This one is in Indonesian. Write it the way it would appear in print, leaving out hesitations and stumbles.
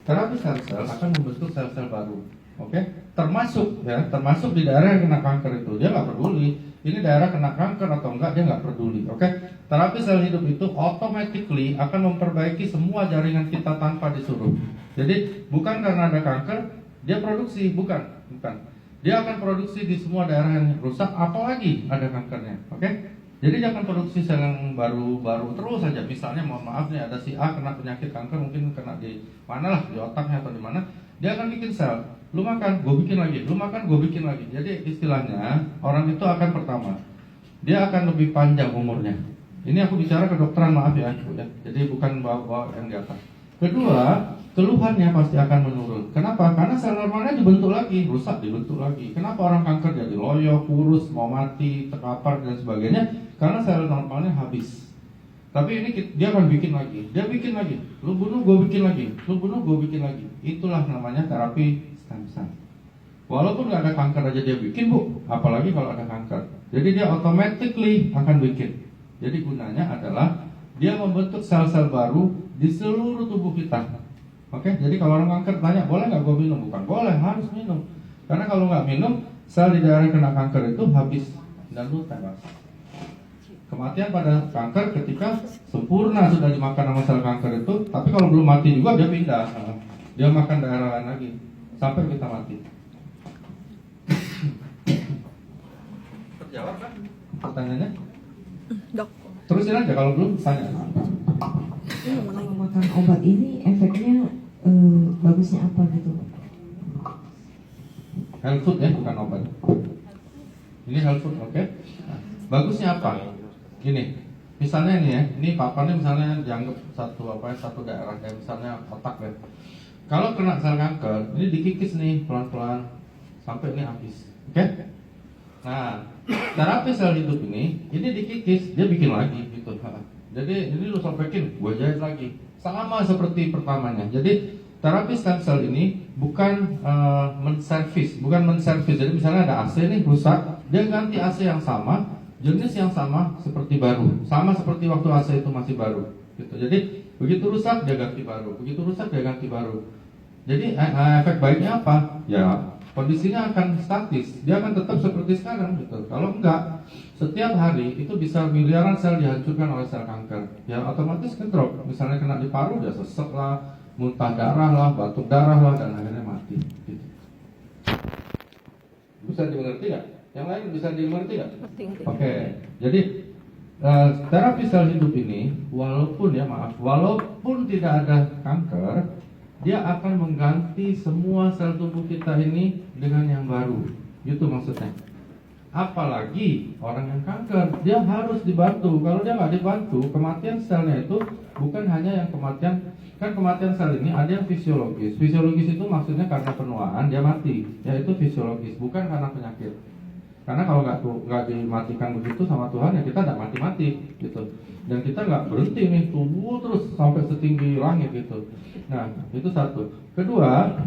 terapi sel-sel akan membentuk sel-sel baru. Oke, termasuk di daerah yang kena kanker itu dia nggak peduli ini daerah kena kanker atau enggak, dia nggak peduli. Oke, terapi sel hidup itu automatically akan memperbaiki semua jaringan kita tanpa disuruh. Jadi bukan karena ada kanker dia produksi, bukan. Dia akan produksi di semua daerah yang rusak, apalagi ada kankernya. Oke, jadi dia akan produksi sel yang baru terus saja. Misalnya mohon maaf nih ada si A kena penyakit kanker, mungkin kena di mana lah, di otaknya atau di mana, dia akan bikin sel. Lu makan, gue bikin lagi. Lu makan, gue bikin lagi. Jadi istilahnya orang itu akan pertama, dia akan lebih panjang umurnya. Ini aku bicara kedokteran, maaf ya. Jadi bukan bawa yang di atas. Kedua, keluhannya pasti akan menurun. Kenapa? Karena sel normalnya dibentuk lagi, rusak dibentuk lagi. Kenapa orang kanker jadi loyo, kurus, mau mati, terkapar dan sebagainya? Karena sel normalnya habis. Tapi ini dia akan bikin lagi. Dia bikin lagi. Lu bunuh, gue bikin lagi. Lu bunuh, gue bikin lagi. Itulah namanya terapi stem cell. Walaupun nggak ada kanker aja dia bikin, Bu. Apalagi kalau ada kanker. Jadi dia automatically akan bikin. Jadi gunanya adalah dia membentuk sel-sel baru di seluruh tubuh kita. Oke, jadi kalau orang kanker tanya, boleh nggak gue minum? Bukan boleh, harus minum. Karena kalau nggak minum, sel di daerah yang kena kanker itu habis dan lu tewas. Kematian pada kanker ketika sempurna sudah dimakan sama sel kanker itu, tapi kalau belum mati juga dia pindah, dia makan daerah lain lagi sampai kita mati. Terjawab kan pertanyaannya? Dok. Terusin aja kalau belum tanya. Kalau makan obat ini efeknya bagusnya apa gitu? Health food ya, bukan obat. Ini health food, oke? Nah, bagusnya apa? Gini, misalnya nih ya, ini papannya misalnya dianggap satu daerah kayak misalnya otak ya. Kalau kena sel kanker, ini dikikis nih pelan-pelan sampai ini habis, oke? Nah, terapi sel hidup ini dikikis, dia bikin lagi gitu. Jadi ini lu sopekin, gue jahit lagi, sama seperti pertamanya. Jadi terapi stem cell ini bukan menservis. Jadi misalnya ada AC nih rusak, dia ganti AC yang sama, jenis yang sama seperti baru, sama seperti waktu AC itu masih baru gitu. Jadi begitu rusak dia ganti baru, begitu rusak dia ganti baru. Jadi efek baiknya apa? Ya kondisinya akan statis, dia akan tetap seperti sekarang gitu. Kalau enggak, setiap hari itu bisa miliaran sel dihancurkan oleh sel kanker. Ya otomatis ngedrop. Misalnya kena di paru dia sesek lah, muntah darah lah, batuk darah lah, dan akhirnya mati gitu. Bisa dimengerti nggak? Yang lain bisa dimengerti nggak? Oke. Jadi terapi sel hidup ini walaupun tidak ada kanker, dia akan mengganti semua sel tubuh kita ini dengan yang baru. Gitu maksudnya. Apalagi orang yang kanker, dia harus dibantu. Kalau dia nggak dibantu, kematian selnya itu bukan hanya yang kematian sel ini ada yang fisiologis. Fisiologis itu maksudnya karena penuaan dia mati, yaitu fisiologis, bukan karena penyakit. Karena kalau nggak dimatikan begitu sama Tuhan, ya kita nggak mati-mati gitu. Dan kita nggak berhenti nih tumbuh terus sampai setinggi langit gitu. Nah itu satu. Kedua,